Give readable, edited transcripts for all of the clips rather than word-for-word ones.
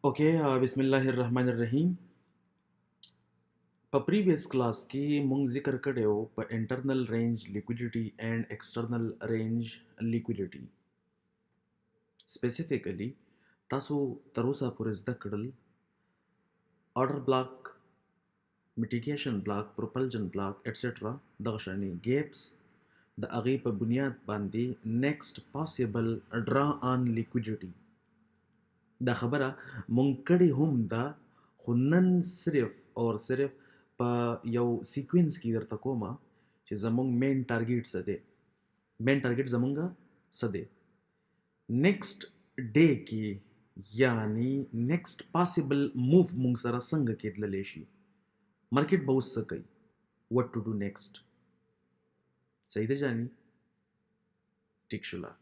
ओके बिस्मिल्लाहिर्रहमानिर्रहीम په پریویس کلاس کې مونږ ذکر کړو په انټرنل رینج لیکویډیټي اینڈ ایکسټرنل رینج لیکویډیټي سپیسیفیکلی تاسو تر اوسه پورې زده کړل آرډر بلاک میټیګیشن بلاک پروپلژن بلاک ایټسټرا دغه شانې ګیپس د هغې په بنیاد باندې نیکسټ پاسیبل ډرا آن لیکویډیټي دا خبره مونږ کړې هم ده خو نن صرف اور صرف په یو سیکوینس کې درته کومه چې زمونږ مین ټارګیټ څه دی مین ټارګیټ زمونږه څه دی نیکسټ ډے کې یعنی نیکسټ پاسیبل موو مونږ سره څنګه کېدلی شي مارکیټ به اوس څه کوي وټ ټو ډو نیکسټ صحیح ده جاني ټیک شوله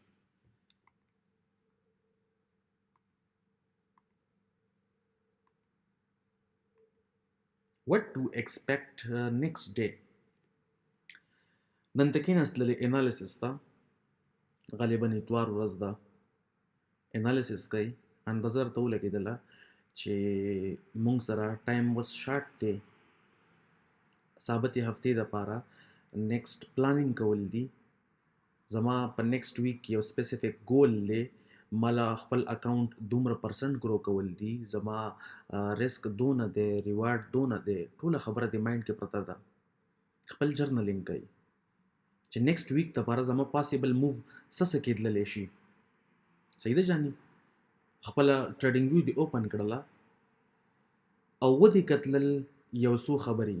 what to expect next day نن ته کېناستلې انالیسس ته غالبا اتوار ورځ ده انالیسس کوي اندازه ورته ولګېدله چې مونږ سره ټایم اوس شارټ دی ثابتې هفتې دپاره نیکسټ پلانینګ کول دي زما په نیکسټ ویک کې یو سپیسیفیک ګول دی مالا خپل اکاونټ دومره پرسنټ ګرو کول دي زما ریسک دونه دی ریوارډ دونه دی ټوله خبره د مایند کې پرته ده خپل جرنلینګ کوي چې نیکسټ ویک دپاره زما پاسیبل موو څه کېدلی شي صحیح ده جاني خپله ټریډینګ ویو دې اوپن کړله او ودې کتلل یو څو خبرې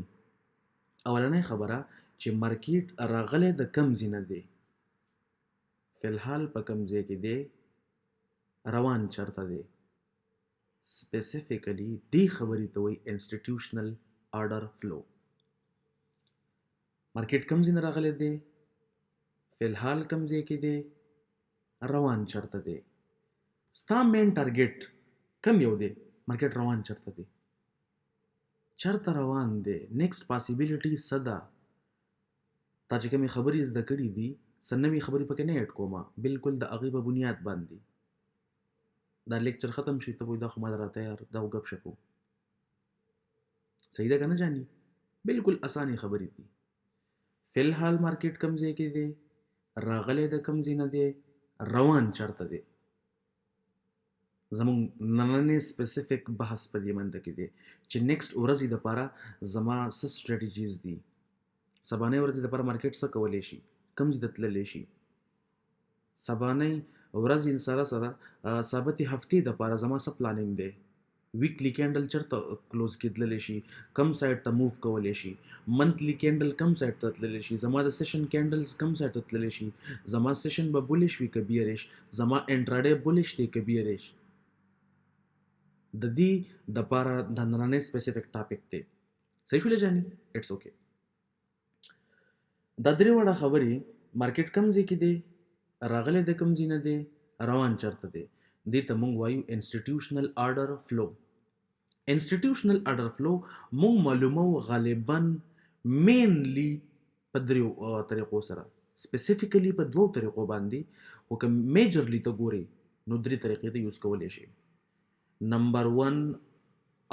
اولنۍ خبره چې مارکیټ راغلی د کم ځای نه دی فلحال په کم ځای کې دی روان چرته دی سپیسیفیکلی دې خبرې ته وایي انسټیټیوشنل آرډر فلو مارکیټ کم ځای نه راغلی دی فلحال کم ځای کې دی روان چرته دی ستا مین ټارګیټ کم یو دی مارکیټ روان چرته دی چرته روان دی نیکسټ پاسیبلیټي څه ده تا چې کومې خبرې زده کړي دي څه نوې خبرې پکې نه ایډ کومه بالکل د هغې په بنیاد باندې دا لیکچر ختم شي ته وایي دا خو ما راته یار دا خو ګپ شپ و صحیح ده که نه جاني بالکل اسانې خبرې دي فلحال مارکیټ کم ځای کې دی راغلی د کم ځای نه دی روان چرته دی زمونږ نننی سپیسیفیک بحث په دې منده کې دی چې نیکسټ ورځې دپاره زما څه سټریټیجیز دي سبانۍ ورځې دپاره مارکیټ څه کولی شي کم ځای ته تللی شي سبانۍ ورځې سره سره ثابتې هفتې دپاره زما څه پلانینګ دی ویکلی کینډل چېرته کلوز کېدلی شي کم سایډ ته موو کولی شي منتلی کینډل کم سایډ ته تللی شي زما د سیشن کینډلز کم سایډ ته تللی شي زما سیشن به بولیش وي که بیریش زما انټراډے بولیش دی که بیریش د دې دپاره د نننی سپیسیفیک ټاپک دی صحیح شولې جاني اټس اوکې دا درې وړه خبرې مارکیټ کم ځای کې دی راغلی د کم ځای نه دی روان چرته دی دې ته مونږ وایو انسټیټیوشنل آرډر فلو انسټیټیوشنل آرډر فلو مونږ معلومو غالبا مینلی په دریو طریقو سره سپیسیفیکلی په دوو طریقو باندې خو که میجرلی ته ګورې نو درې طریقې ته یوز کولی شي نمبر 1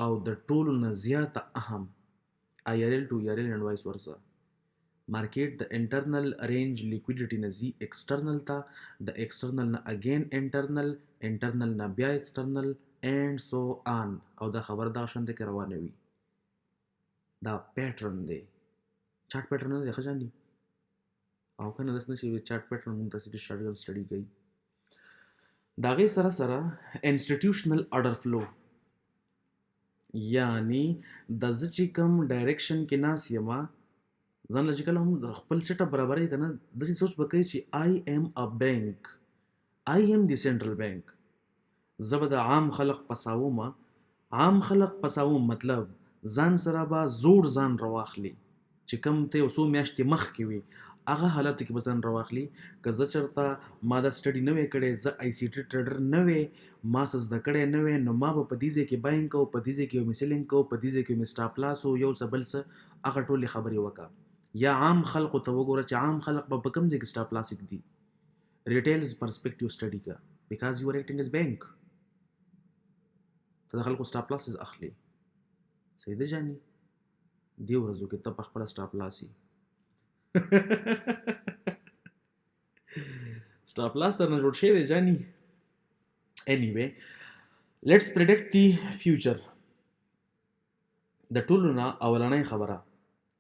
او د ټولو نه زیاته اهم IRL to ERL and vice versa مارکیټ د انټرنل رینج لیکویډیټي نه ځي ایکسټرنل ته د ایکسټرنل نه اگین انټرنل نه بیا ایکسټرنل اینډ سو آن او دا خبر دا شانته کې روانه وي دا پیټرن دی چارت پیټرن نه دی ښه جاني او کنه داسې نه چې چارت پیټرن مونږ ته شارټ سټډي کوي د هغې سره سره انسټیټیوشنل آرډر فلو یعنی د زه چې کوم ډایرکشن کې ناست یمه ځان له چې کله هم خپل سیټ اپ برابروي که نه داسې سوچ به کوي چې آی ایم ا بینک آی ایم دی سینټرل بینک زه به د عام خلق پساومه عام خلق پساوم مطلب ځان سره به زوړ ځان راواخلي چې کوم ته یو څو میاشتې مخکې وي هغه حالت کې به ځان راواخلي که زه چېرته ما دا سټډي نه وی کړی زه آی سی ټي ټریډر نه وی ما څه زده کړی نه وی نو ما به په دې ځای کې باینګ کوو په دې ځای کې یو مې سیلینګ کوو په دې ځای کې مې سټاپ لاس و یو څه بل څه هغه ټولې خبرې وکړه یا عام خلقو ته وګوره چې عام خلق به په کوم ځای کې سټاپ لاس ږدي ریټیلز پرسپیکټیو سټډي کا بیکاز یو آر ایکټینګ ایز بینک ته د خلکو سټاپ لاسز اخلي. صحیح ده جاني؟ دې ورځو کې ته په خپله سټاپ لاسي سټاپ لاس درنه جوړ شوی دی جاني. anyway let's predict the future. د ټولو نه اولنۍ خبره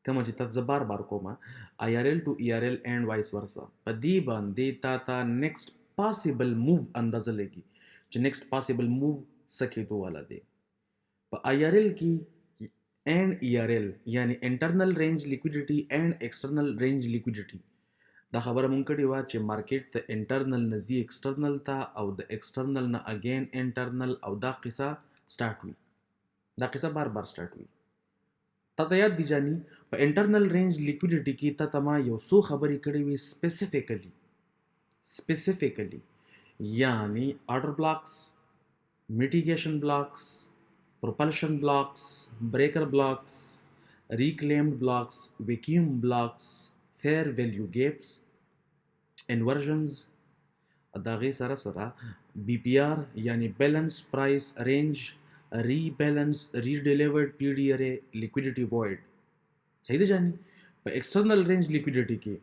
کومه چې تا زه بار بار کومه IRL to ERL and vice versa په دې باندې تا ته next possible move اندازه لګي چې next possible move څه کېدو والا دی. په IRL کې and ERL یعنی internal range liquidity and external range liquidity دا خبره مونږ کړې وه چې مارکیټ د انټرنل نه ځي ایکسټرنل ته او د ایکسټرنل نه اگین انټرنل او دا قصه سٹارټ وي. دا قصه بار بار سٹارټ وي. تا ته یاد دي جاني په انټرنل رینج لیکویډیټي کې تا ما یو څو خبرې کړې وي سپیسیفیکلی یعنی آرډر بلاکس، میټیګیشن بلاکس، propulsion blocks, breaker blocks, reclaimed blocks, vacuum blocks, fair value gaps, inversions. دا غي سره سره BPR یعنی balanced price range, rebalance, redelivered PD array, liquidity void. صحیح ده جاني؟ په external range liquidity کې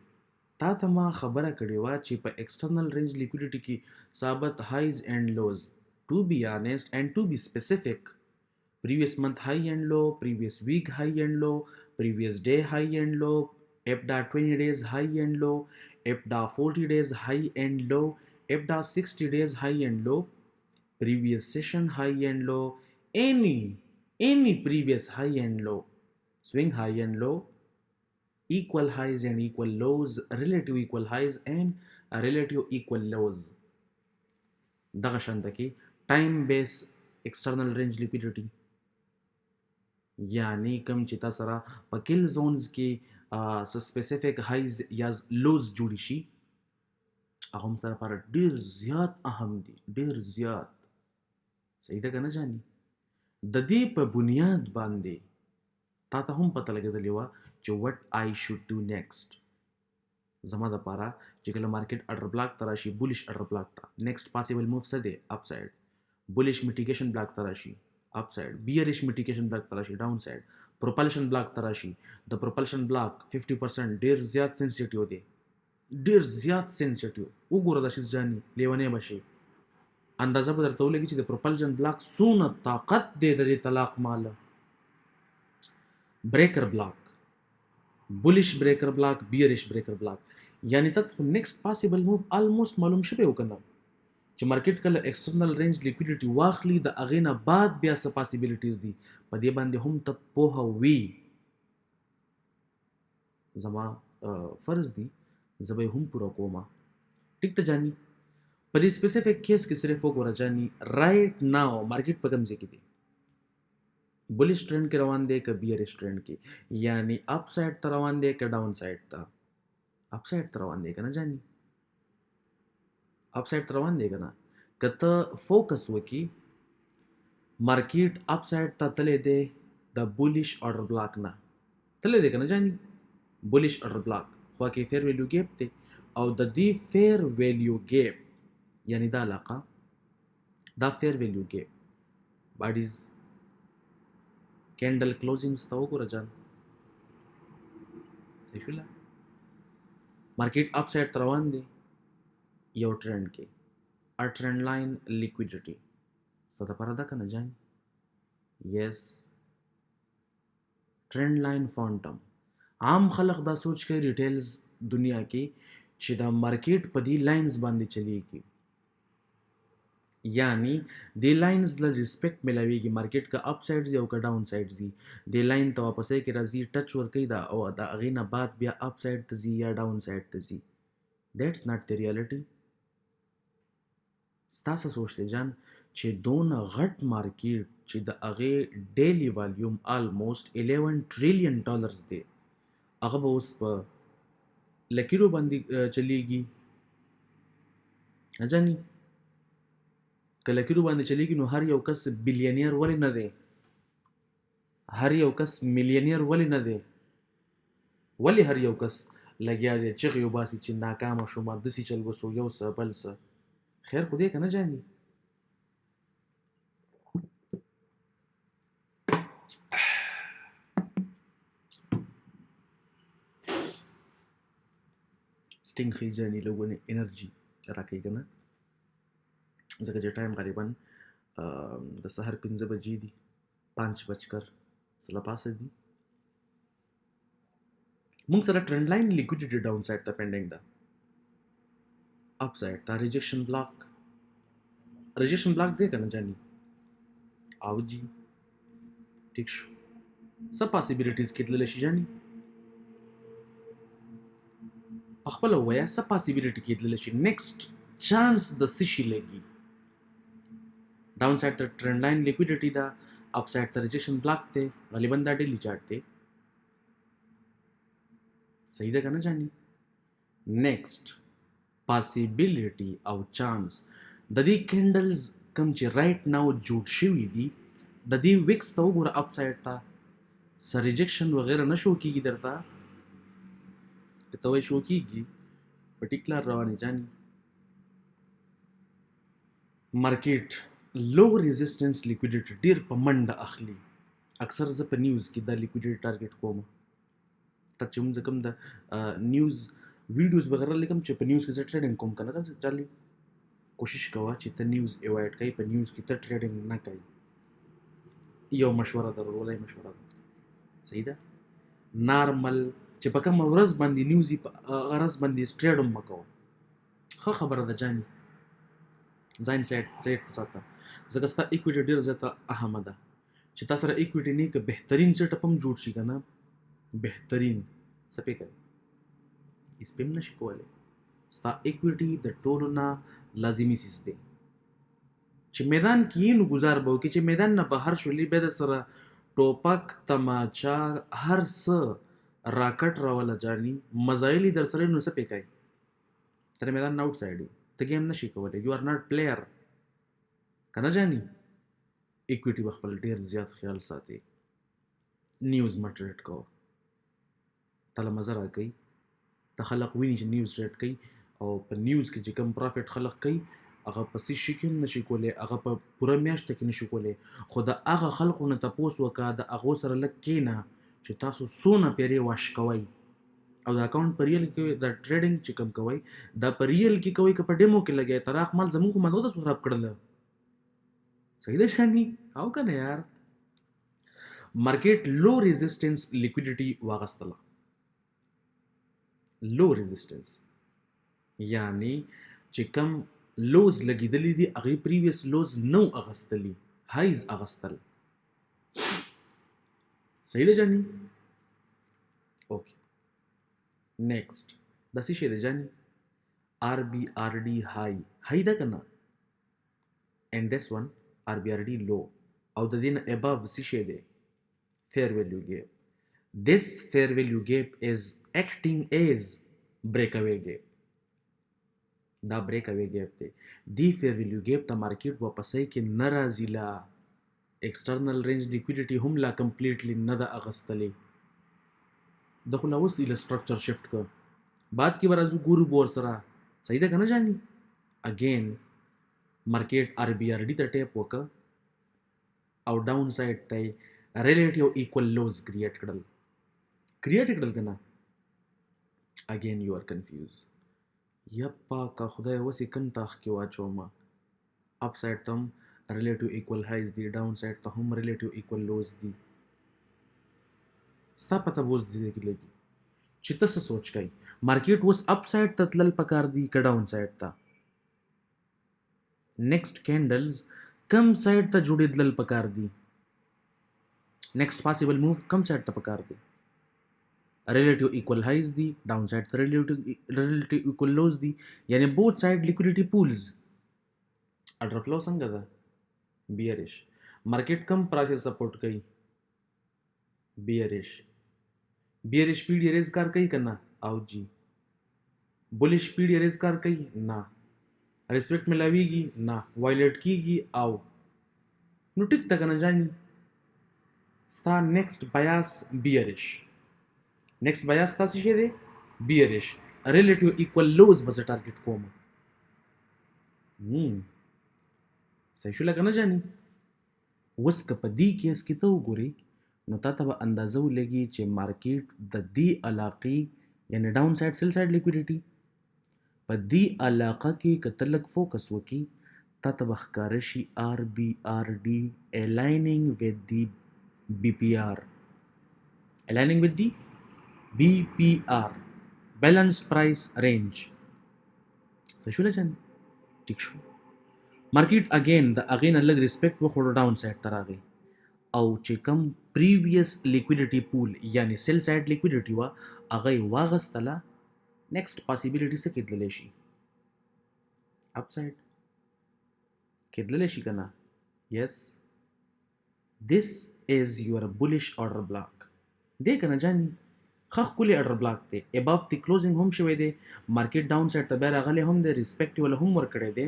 تا ته ما خبره کړې وه چې په external range liquidity کې ثابت highs and lows. To be honest and to be specific, previous month high and low, previous week high and low, previous day high and low, EBDA 20 days high and low, EBDA 40 days high and low, EBDA 60 days high and low, previous session high and low, any previous high and low, swing high and low, equal highs and equal lows, relative equal highs and relative equal lows. دغه شانته کې time based external range liquidity یعنی کم چې تا سره په کل زونز کې سپیسیفیک هایز یا لوز جوړی شي هغه هم سره لپاره ډیر زیات اهم دي، ډیر زیات. صحیح ده که نه جاني؟ د دې په بنیاد باندې تا ته هم پته لګېدلې وه چې وټ آی شوډ ډو نیکسټ. زما دپاره چې کله مارکیټ اډر بلاک ته راشي بولیش اډر بلاک ته نیکسټ پاسیبل موو څه دی؟ اپ سایډ. بولیش میټیګیشن بلاک ته راشي up side, bearish mitigation block تراشي down side, propulsion block تراشي د propulsion block 50% ډیر زیات سنسټیو دی، ډیر زیات سنسټیو. وګوره دا شیز جاني لیونی بشي اندازه به درته ولګي چې د propulsion block څونه طاقت دی د طلاق ماله. breaker block, bullish breaker block, bearish breaker block یعنی ته next possible move almost معلوم شوی وکنه چې مارکیټ کله ایکسټرنل رینج لیکویډیټي واخلي د هغې نه بعد بیا څه پاسیبلیټیز دي په دې باندې هم ته پوهه وي. زما فرض دی زه به یې هم پوره کومه. ټیک ته جاني؟ په دې سپیسیفیک کیس کې صرف وګوره جاني رایټ ناو مارکیټ په کوم ځای کې دی؟ بولیش ټرینډ کې روان دی که بیریش ټرینډ کې؟ یعنی اپ سایډ ته روان دی که ډاون سایډ ته؟ اپ سایډ ته روان دی که نه جاني؟ اپ سایډ ته روان دی که نه؟ که ته فوکس وکړي مارکیټ اپ سایډ ته تللی دی د بولیش آرډر بلاک نه تللی دی که نه جاني؟ بولیش آرډر بلاک خوا کې فیر ویلیو ګیپ دی او د دې فیر ویلیو ګیپ یعنی دا علاقه دا فیر ویلیو ګیپ باډیز کینډل کلوزینګز ته وګوره جان. صحیح شوله؟ مارکیټ اپ سایډ ته روان دی یو ټرینډ کې a trend line liquidity ستا دپاره ده که نه جاني؟ yes trend line phantom. عام خلق دا سوچ کوي ریټیلز دنیا کې چې دا مارکیټ په دې لاینز باندې چلیږي یعنی دې لاینز له ریسپیکټ ملاویږي مارکیټ که اپ سایډ ځي او که ډاون سایډ ځي دې لاین ته واپسۍ کې راځي ټچ ورکوي دا او د هغې نه بعد بیا اپ سایډ ته ځي یا ډاون سایډ ته ځي. دیټس ناټ د ریالټي. ستاسو سوچ دی جان چې دونه غټ مارکیټ چې د هغې ډیلی والیوم آلموسټ 11 ټریلیون ډالرز دی هغه به اوس په لکیرو باندې چلیږي نه جاني؟ که لکیرو باندې چلیږي نو هر یو کس بلیونیر ولې نه دی؟ هر یو کس میلیونیر ولې نه دی؟ ولې هر یو کس لګیا دی چغې وباسي چې ناکامه شومه داسې چل وسو یو څه بل څه؟ خیر خو دی که نه جاني؟ سټینګ خي جاني لوګونه انرژي راکوي کنه ځکه چې ټایم غالبا د سحر 5 بجې دي 5:15 دي موږ سره ټرند لاین لیکویډیټي ډاون سایډ ته پینډینګ ده اپ سایډ ته ریجیکشن بلاک دی کنه جاني او جی ټیک شو څه پاسیبিলিټیز کې تللی شي جاني خپل وایا څه پاسیبিলিټي کې تللی شي نیکسټ چانس د سشي لګي ډاون سایډ ته ټرند لاین لیکویډیټي ده اپ سایډ ته ریجیکشن بلاک دی غالبا دا ډیلی چارت دی صحیح ده کنه جاني نیکسټ پاسیبিলিټي او چانس د دې کینډلز کوم چې رائټ ناو جوړ شوي دي د دې ویکس ته وګوره اپ سایډ ته سر ریجیکشن وغیرہ نه شو کیږي درته ته وای شو کیږي پټیکولر رواني جاني مارکیټ لو ریزिस्टेंस لیکویډیټي ډیر په منډه اخلي اکثر زه په نیوز کې دا لیکویډیټي ټارګټ کوم ته چې موږ کوم د نیوز ویډیوز وغیرہ لیکم چې په نیوز کې زه ټریډینګ کوم کنه چالي کوشش کوه چې ته نیوز اوایډ کړې په نیوز کې ته ټریډینګ نه کوي یو مشوره درولای مشوره صحیح ده نارمل چې په کوم ورځ باندې نیوز په غرض باندې ټریډ مکو خو خبره ده جاني ځان سیټ ساته ځکه ستا اکویټي ډیر زیاته اهمه ده چې تاسو سره اکویټي نه کې بهترین سیټ اپ هم جوړ شي کنه بهترین سپې کوي اس پم نشي کولای ستا اکویټي د ټولو نه لازمي سیس دی چې میدان کې نو گزار به وکړي چې میدان نه بهر شولې به د سره ټوپک تماچا هر څه راکټ راولا جاني مزایلی در سره نو سپې کوي تر میدان نه آوټ سایډ ته گیم نشي کولای یو ار ناٹ پلیئر کنه جاني اکویټي خپل ډیر زیات خیال ساتي نیوز مټریټ کو تله مزه راکوي ته خلق ویني چې نیوز ریټ کوي او په نیوز کې چې کوم پروفټ خلق کوي هغه په څه شي کې نشي کولای هغه په پوره میاشت کې نشي کولای خو د هغه خلقو نه تاسو وکړه د هغه سره لکه کینا چې تاسو سونه پیری واش کوي او د اکاونټ پر ریل کې د ټریډینګ چې کوم کوي دا پر ریل کې کوي که په ډیمو کې لګي تراخ مال زموږ مزه د خراب کړل صحیح ده شامي او کنه یار مارکیټ لو ریزिस्टेंस لیکویډیټي واغستله لو ریزिस्टेंस یعنی چې کم لوز لګیدلی دي هغه پریویس لوز نو اغستلی هایز اغستل صحیح ده جاني اوکې نیکسٹ د څه شی ده جاني آر بی آر ډي هاي ده کنه and this one RBRD low او د دې نه above څه شی ده fair value gap this fair value gap is acting as breakaway gap دا breakaway gap دی دی fair value gap ته مارکیټ واپسې کې ناراضی لا external range liquidity هم لا completely نه ده اغستلې دخل اوس د structure shift کو بعد کې برازو ګورو بور سره صحیح ده کنه جاني اگین مارکیټ RBRD ته ټیپ وکړه او ډاون سایډ ته ریلیټیو ایکوال لوز کریټ کړل کنه اگین یو ار کنفیوز یپا کا خدای وسی کم تاخ کې واچو ما اپ سایډ تم ریلیټیو ایکوال هایز دی ډاون سایډ ته هم ریلیټیو ایکوال لوز دی ستا پته بوز دی کې لګي چې تاسو سوچ کای مارکیټ وس اپ سایډ ته تلل پکار دی ک ډاون سایډ ته نیکسٹ کینډلز کم سایډ ته جوړېدل پکار دی نیکسٹ پاسیبل موو کم سایډ ته پکار دی relative equal highs دی ډاون سایډ ته relative equal lows دی یعنی both side liquidity pools order flow څنګه ده bearish مارکیټ کم پرایس سپورټ کوي bearish پیډ ریز کار کوي کنه او جی bullish پیډ ریز کار کوي نه ریسپیکټ ملاویږي نه وایلیټ کیږي او نو ټیک تا کنه جانی ستا نیکسٹ بیاس bearish نیکسٹ بیاس تاسو شي دی bearish relative equal lows به ټارګټ کوم صحیح شو لکه نه جانی وس که په دې کیس کې ته وګوري نو تا ته به اندازه ولګي چې مارکیټ د دې علاقې یعنی ډاون سایډ سیل سایډ لیکویډیټي په دې علاقه کې که ته لږ فوکس وکړي تا ته به ښکاره شي RBRD aligning with the BPR aligning with the BPR balanced price range څه شوله جان ټیک شو مارکیټ اگین د اغې نه لږ ریسپیکټ وخوړو ډاون سایډ ته راغی او چې کم پریویس لیکویډیټي پول یعنی سیل سایډ لیکویډیټي وه هغه یې واغستله نیکسټ پاسیبلیټي څه کېدلی شي اپ سایډ کېدلی شي که نه یس this is your bullish order block دی که نه جاني ښه ښکلی order block دی above the closing هم شوی دی مارکیټ ډاون سایډ ته بیا راغلی هم دی ریسپیکټ یې وله هم ورکړی دی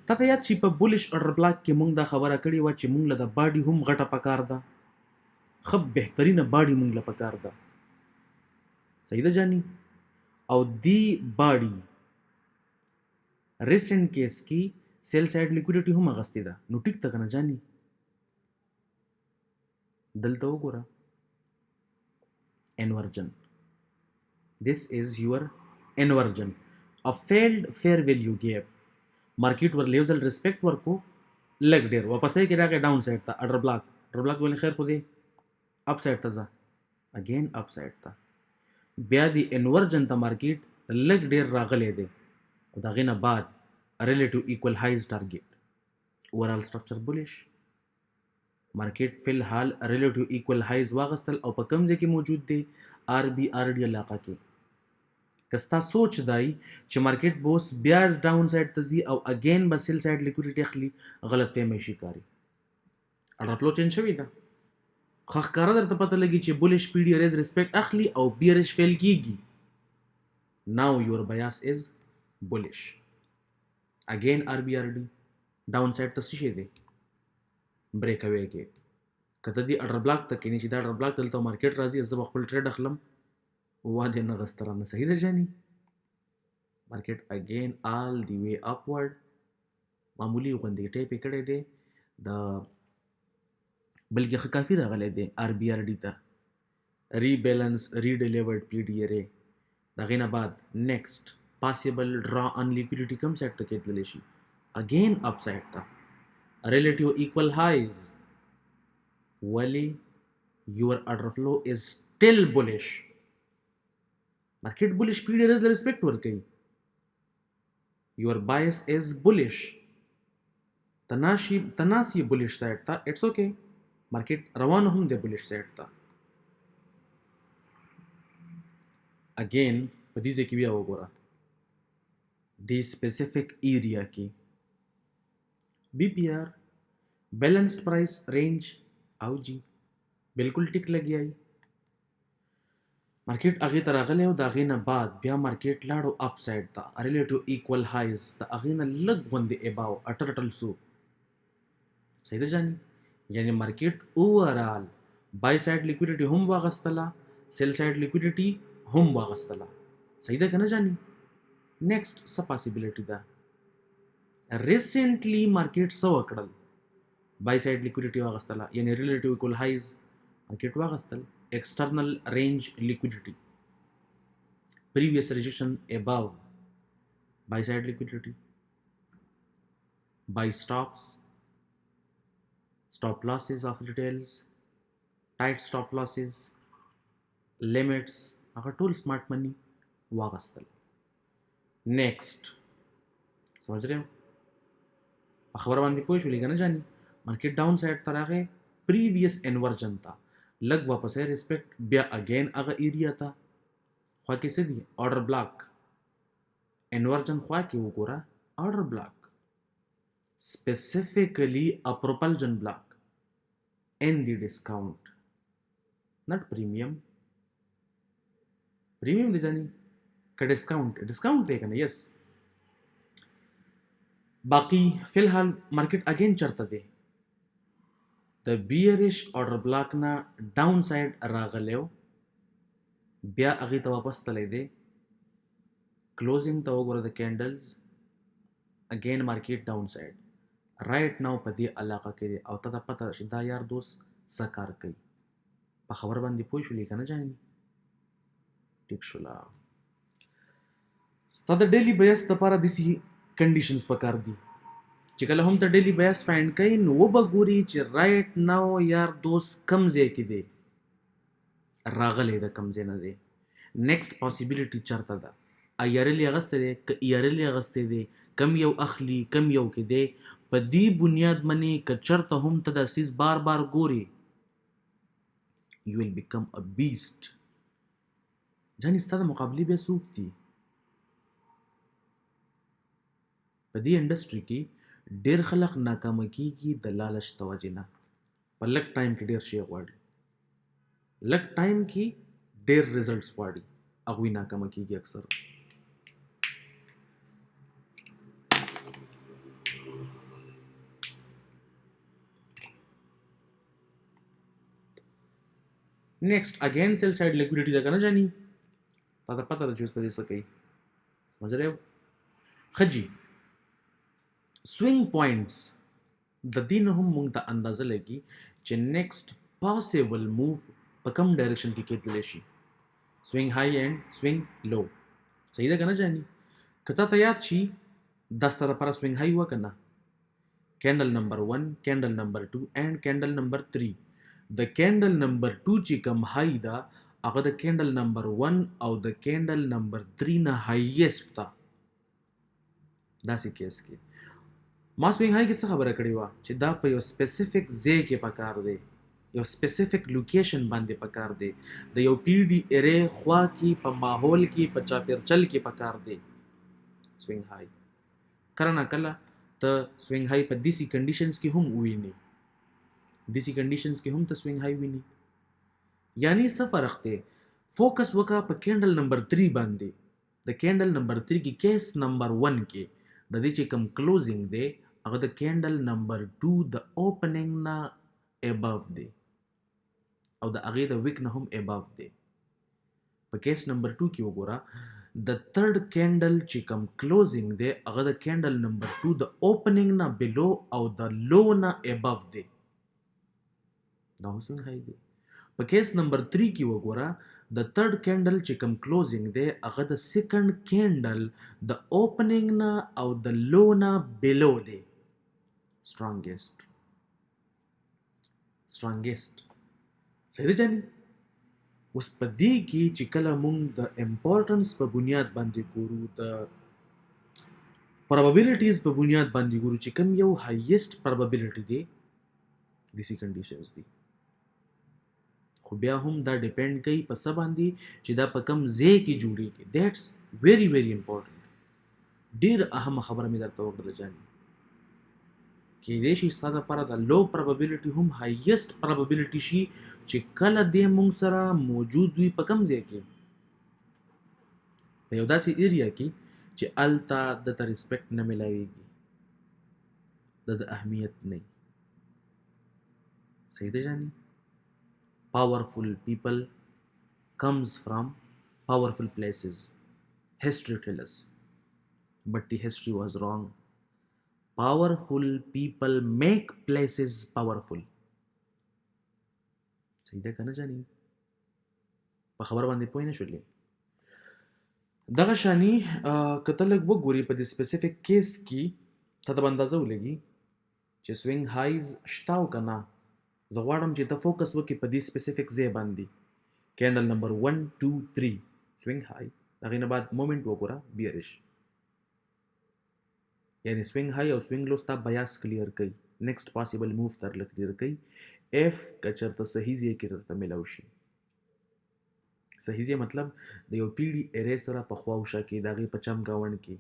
تا ته یاد شي په بولش order block کې مونږ دا خبره کړې وه چې مونږ له د باډي هم غټه پکار ده ښه بهترینه باډي مونږ له پکار ده صحیح ده جاني او دی باډي ریسنټ کیس کې سیل سایډ لیکویډیټي هم اغستې ده نو ټیک ده که نه جاني دلته وګوره inversion this is your inversion a failed fair value gap مارکیټ ورله یو ځل ریسپیکټ ورکو لږ ډېر واپس یې کې راغی ډاون سایډ ته اډر بلاک ولې خیر خو دی اپ سایډ ته ځه اگین اپ سایډ ته بیا د انورجن ته مارکیټ لږ ډېر راغلی دی او د هغې نه بعد ریلیټیو ایکول هایز ټارګیټ اوورال سټرکچر بولیش مارکیټ فی الحال ریلیټیو ایکول هایز واغستل او په کوم ځای کې موجود دی RBRD علاقه کې که ستا سوچ دی چې مارکیټ به اوس بیا ډاون سایډ ته ځي او اگین به سیل سایډ لیکویډیټي اخلي غلط فهمۍ شي کاري اډر فلو چینج شوې ده ښه ښکاره درته پته لګي چې بولش پی ډي ریز ریسپیکټ اخلي او بیرش فیل کیږي ناو یور بیاس از بولش اگین RBRD ډاون سایډ ته څه شی دی بریک اوی کې که ته دې اډر بلاک ته کینې چې دا اډر بلاک دلته مارکیټ راځي زه به خپل ټریډ اخلم واده نه غسترانه صحیح ده جاني مارکیټ اگین آل دی وی اپورډ معمولی غوندې ټیپ یې کړی دی د بلکې ښه کافي راغلی دی RBRD ته ریبیلنس ریډیلیورډ پی ډي ارے د هغې نه بعد نیکسټ پاسبل ډرا ان لیکویډیټي کوم سایډ ته کېدلی شي اگین اپ سایډ ته ریلیټیو ایکول هایز ولې یور اډر فلو از سټل بولش مارکیټ بولش پی ډي ارز له ریسپیکټ ورکوي یور بایس از بولش تناس یې بولش سایډ ته اټس اوکے مارکیټ روان هم دی بولش سایډ ته اگین په دې ځای کې بیا وګوره دې سپیسیفک ایریا کې BPR بیلنسډ پرایس رینج او جی بالکل ټیک لګیای مارکیټ هغې ته راغلی او د هغې نه بعد بیا مارکیټ لاړو اپ سایډ ته ریلیټیو ایکول هایز د هغې نه لږ غوندې اباو اټل سو صحیح ده جاني یعنی مارکیټ اوورال بای سایډ لیکویډیټي هم واغستله سیل سایډ لیکویډیټي هم واغستله صحیح ده که نه جاني نیکسټ څه پاسبلیټي ده ریسنټلی مارکیټ څه وکړل بای سایډ لیکویډیټي واغستله یعنی ریلیټیو ایکول هایز مارکیټ واغستل external range liquidity previous rejection above buy side liquidity buy stocks stop losses of retails tight stop losses limits هغه ټول سمارټ منی واغستل نیکسټ سمجھ رہے ہو په خبره باندې پوه شولې که نه جاني مارکیټ ډاون سایډ ته راغی پریویس انورجن ته لږ واپس ریسپیکټ بیا اگین هغه ایریا ته خوا کې څه دي آرډر بلاک انورجن خوا کې وګوره آرډر بلاک specifically a propulsion block in the discount not premium دی جانی که ډسکاونټ دی که نه یس باقی فی الحال مارکیټ اگین چرته دی د بیریش آرډر بلاک نه ډاون سایډ راغلی و بیا هغې ته واپس تلی دی کلوزینګ ته وګوره د کینډلز اگین مارکیټ ډاون سایډ رایټ ناو په دې علاقه کې دی او ته ته پته چې دا یار دوست څه کار کوي په خبر باندې پوه شولې که نه جاني ټیک شوله ستا د ډیلی بیاس لپاره داسې کنډیشنز پکار دي چې کله هم ته ډیلی بیاس فایند کوي نو وبه ګوري چې رایټ ناو یار دوست کم ځای کې دی راغلی د کم ځای نه دی نیکسټ پاسیبلیټي چرته ده ایارلی اغستی دی که ایارلی اغستی دی کم یو اخلي کم یو کې دی په دې بنیاد باندې که چرته هم ته دا سیز بار بار ګوري you will become a beast جاني ستا د مقابلې بیا څوک دي په دې انډسټري کې ډېر خلک ناکامه کیږي د لالچ د وجې نه په لږ ټایم کې ډېر شی غواړي لږ ټایم کې ډېر ریزلټس غواړي هغوی ناکامه کیږي اکثر next again sell side liquidity ده کنه جاني تا ته پته ده چې اوس په دې څه کوي سمجھ رہے हो خجي سوینګ پوینټس د دې نه هم مونږ ته اندازه لګي چې نیکسټ پاسیبل موو په کوم ډایرکشن کې کېدلی شي سوینګ هاي اینڈ سوینګ لو صحیح ده کنه جاني کته ته یاد شي د سره لپاره سوینګ هاي وکنه کینډل نمبر 1 کینډل نمبر 2 اینڈ کینډل نمبر 3 د کینډل نمبر 2 چې کوم هاي ده هغه د کینډل نمبر 1 او د کینډل نمبر 3 نه هایست ده داسې کیس کې ما سوینګ هاي کې څه خبره کړې وه چې دا په یو سپیسیفیک ځای کې پکار دی یو سپیسیفیک لوکیشن باندې پکار دی د یو پی ډي ارې خوا کې په ماحول کې په چاپیرچل کې پکار دی سوینګ هاي کله نه کله ته سوینګ هاي په داسې کنډیشنز کې هم وویني داسې کنډیشنز کې هم ته سوینګ هاي ویني یعنی څه فرق دی فوکس وکړه په کینډل نمبر 3 باندې د کینډل نمبر 3 کې کیس نمبر 1 کې د دې چې کوم کلوزینګ دی هغه د کینډل نمبر 2 د اوپننګ نه اباو دی او د هغې د ویک نه هم اباو دی په کیس نمبر 2 کې وګوره د تھرډ کینډل چې کوم کلوزینګ دی هغه د کینډل نمبر 2 د اوپننګ نه بلو او د لو نه اباو دی دا هم څنګه دی په کیس نمبر 3 کې وګوره د تھرډ کینډل چې کوم کلوزینګ دی هغه د سیکنډ کینډل د اوپننګ نه او د لو نه بلو دی strongest صحیح دی جاني اوس په دې کې چې کله مونږ د امپورټنس په بنیاد باندې ګورو د پروبابیلیټیز په بنیاد باندې ګورو چې کوم یو هایست پروبابیلیټي دی داسې کنډیشنز دي خو بیا هم دا ډیپینډ کوي په څه باندې چې دا په کوم ځای کې جوړیږي دیټس ویری ویری امپورټنټ ډېر اهمه خبره مې درته وکړله جاني کېدای شي ستا دپاره د لو پروبابیلیټي هم هایست پروبابیلیټي شي چې کله دې موږ سره موجود وي په کوم ځای کې په یو داسې ایریا کې چې هلته دته ریسپیکټ نه میلاویږي د اهمیت نه صحیح ده جاني powerful people comes from powerful places history tells us but the history was wrong powerful people make places powerful صحیح ده کنه جاني په خبره باندې پوه نه شولې دغه شاني کته لږ وګوري په دې سپیسیفیک کیس کې ته د اندازه ولګي چې سوینګ هایز شته او کنه زه غواړم چې ته فوکس وکړې په دې سپیسیفیک ځای باندې کینډل نمبر 1 2 3 سوینګ هاي هغې نه بعد مومنټ وګوره بیرش یعنی سوینګ هاي او سوینګ لو ستا بیاس کلیر کوي نیکسټ پاسیبل موو درله کلیر کوي اف که چېرته صحیح ځای کې درته میلاو شي صحیح ځای مطلب د یو پی ډي ارې سره په خوا او شا کې د هغې په چم ګاونډ کې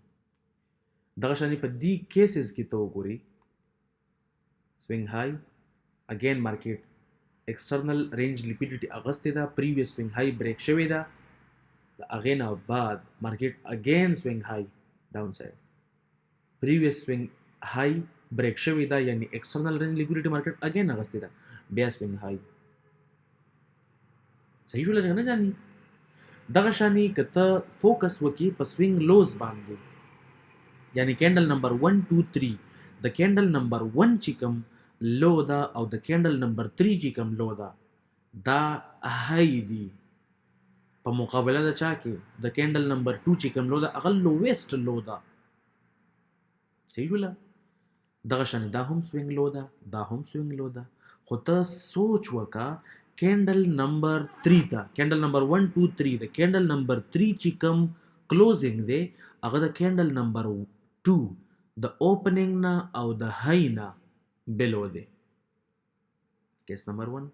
دغه شانې په دې کیسز کې ته وګورې سوینګ هاي اگین مارکیټ ایکسټرنل رینج لیکویډیټي اغستې ده پریویس سوینګ هاي بریک شوې ده د هغې نه بعد مارکیټ اگین سوینګ هاي ډاون سایډ پریویس سوینګ هاي بریک شوې ده یعنی ایکسټرنل رینج لیکویډیټي مارکیټ اگین اغستې ده بیا سوینګ هاي صحیح شوله څنګه نه جاني دغه شانې که ته فوکس وکړي په سوینګ لوز باندې یعنی کینډل نمبر 1 2 3 د کینډل نمبر 1 چې کوم لو دا او د کینډل نمبر 3 چې کوم لو دا هاي دي په مقابله د چا کې د کینډل نمبر 2 چې کوم لو ده هغه لوویسټ لو ده. صحیح شوله؟ دغه شان دا هم سوینګ لو ده، دا هم سوینګ لو ده. خو ته سوچ وکړه کینډل نمبر 3 ته، کینډل نمبر 1 2 3 د کینډل نمبر 3 چې کوم کلوزینګ دی هغه د کینډل نمبر 2 د اوپننګ نه او د های نه بلو دی. کیس نمبر 1.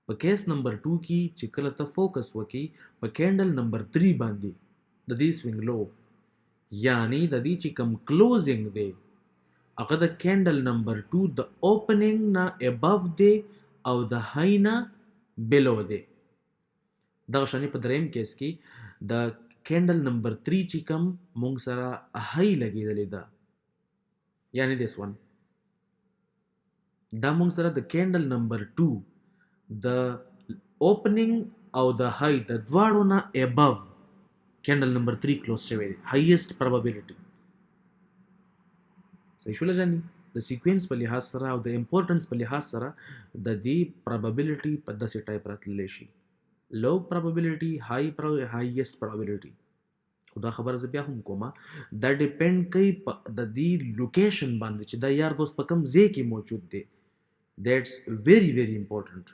په کیس نمبر 2 کې چې کله ته فوکس وکې په کینډل نمبر 3 باندې د دې سوینګ لو، یعنی د دې چې کوم کلوزینګ دی هغه د کینډل نمبر 2 د اوپننګ نه اباو دی او د های نه بلو دی. دغه شانی په دریم کیس کې د کینډل نمبر 3 چې کوم مونږ سره های لګیدلې ده، یعنی دیس ون دا مونږ سره د کینډل نمبر 2 د اوپننګ او د های د دواړو نه اباو کینډل نمبر 3 کلوز شوی دی، هایست پروبابیلیټي. صحیح شوله جاني؟ د سیکوینس په لحاظ سره او د امپورټنس په لحاظ سره د دې پروبابیلیټي په داسې ټایپ راتللی شي، لو پروبابیلیټي، هایست پروبابیلیټي. خو دا خبره زه بیا هم کومه دا ډیپینډ کوي په د دې لوکیشن باندې چې دا یار دوست په کوم ځای کې موجود دی. دیټس ویری ویری امپورټنټ.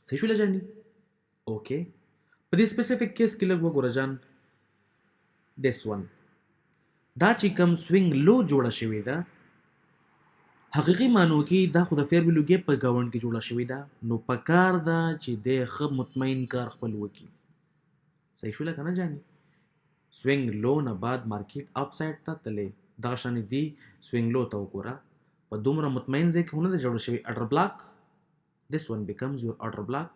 صحیح شوله جاني؟ اوکې په دې سپیسیفیک کیس کې لږ وګوره جان. دیس ون دا چې کوم سوینګ لو جوړه شوې ده حقیقي معنو کې دا خو د فیر ویلو ګیپ په ګاونډ کې جوړه شوې ده، نو پکار ده چې د ښه مطمئن کار خپل وکړي. صحیح شوله که نه جاني؟ سوینګ لو نه بعد مارکیټ اپ سایډ ته تللی، دغه شانې دی سوینګ لو ته وګوره په دومره مطمئن ځای کې خو نه دی جوړه شوې اډر بلاک. دیس ون بیکمز یور اډر بلاک.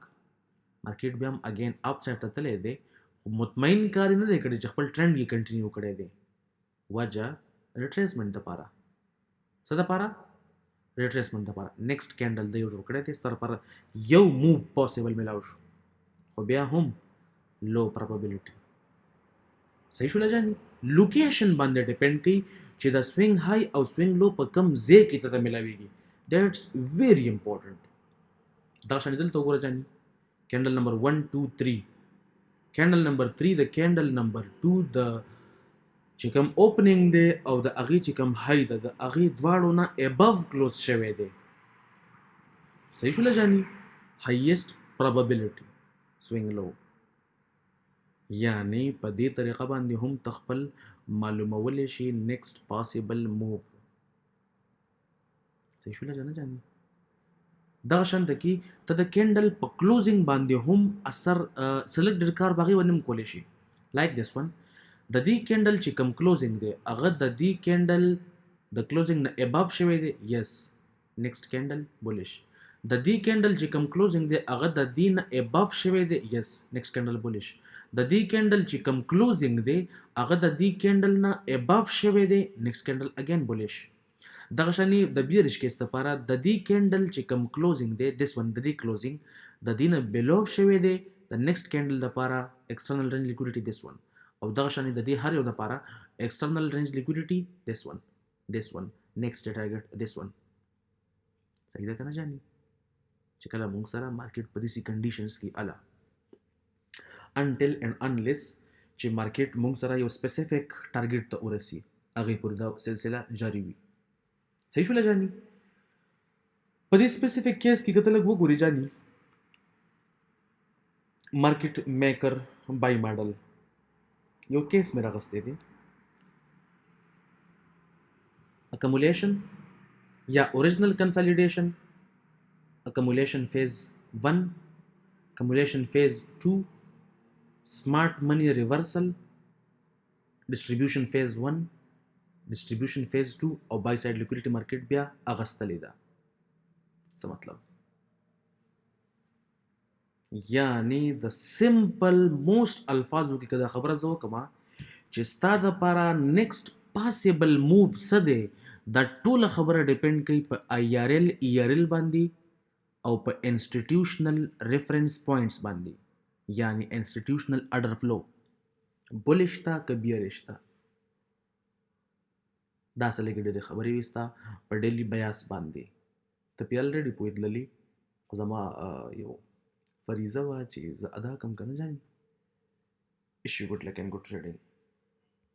مارکیټ بیا هم اگین اپ سایډ ته تللی دی خو مطمئن کار یې نه دی کړی چې خپل ټرینډ یې کنټینیو کړی دی. وجه ریټریسمنټ دپاره. څه دپاره؟ ریټریسمنټ دپاره. نیکسټ کینډل دی جوړ کړی دی، ستا لپاره یو موو پاسبل میلاو شو خو بیا هم لو پروبابیلیټي. صحیح شوله جاني؟ لوکیشن باندې ډیپینډ کوي چې د سوینګ های او سوینګ لو په کوم ځای کې ته میلاویږي. دیټس ویری امپورټنټ. دغه شانې دلته وګوره جاني کینډل نمبر 1 2 3 کینډل نمبر 3 د کینډل نمبر 2 د چې کوم اوپننګ دی او د هغې چې کوم های ده د هغې دواړو نه اباو کلوز شوی دی. صحیح شوله جاني؟ هایست پروبابیلیټي سوینګ لو. یعنی په دې طریقه باندې هم تخپل معلومولی شي نیکسټ پاسبل موو. صحیح شوله جاني؟ دغه شانته کې ته د کینډل په کلوزینګ باندې هم اثر سلیکټ ډېر کار باغې باندې هم کولی شي. لایک دیس ون د دې کینډل چې کوم کلوزینګ دی هغه د دې کینډل د کلوزینګ نه اباو شوی دی، یس نیکسټ کینډل بولیش. د دې کینډل چې کوم کلوزینګ دی هغه د دې نه اباو شوی دی، یس نیکسټ کینډل بولیش. د دې کینډل چې کوم کلوزینګ دی هغه د دې کینډل نه اباو شوی دی، نیکسټ کینډل اگین بولیش. دغه شانې د بیریش کیس لپاره د دې کینډل چې کوم کلوزینګ دی دیس ون د دې کلوزینګ د دې نه بلو شوی دی د نیکسټ کینډل لپاره ایکسټرنل رینج لیکوډیټي دیس ون، او دغه شانې د دې هر یو لپاره ایکسټرنل رینج لیکوډیټي دیس ون نیکسټ ټارګټ دیس ون. صحیح ده که نه جاني؟ چې کله موږ سره مارکیټ په داسې کنډیشنز کې اله انټل اینډ انلیس چې مارکیټ موږ سره یو سپیسیفیک ټارګټ ته ورسي هغې پورې دا سلسله جاري وي. صحیح شوله جاني؟ په دې سپیسیفیک کیس کې که ته لږ وګورې جاني مارکیټ میکر بای ماډل یو کیس مې راغستی دی. اکمولیشن یا اوریجنل کنسالیډیشن، اکمولیشن فیز 1، اکمولیشن فیز 2، سمارٹ منی ریورسل، ډسټریبیوشن فیز 1، ډسټریبیوشن فیز 2 او بای سایډ لیکوډیټي مارکیټ بیا اغستلې ده. څه مطلب؟ یعنی د سمپل موسٹ الفاظو کې که دا خبره زه وکړم چې ستا دپاره نیکسټ پاسبل موو څه دی دا ټوله خبره ډیپینډ کوي په IRL ERL باندې او په انسټیټیوشنل ریفرنس پوینټس باندې، یعنی انسټیټیوشنل اډر فلو بولش ته که بیرش ته. دا څه لږې ډېرې خبرې وي ستا په ډیلي بیاس باندې. ته پې الریډي پوهېدللي خو زما یو فریضه وه چې زه ادا کړم که نه جانې. Wish you good luck and good trading.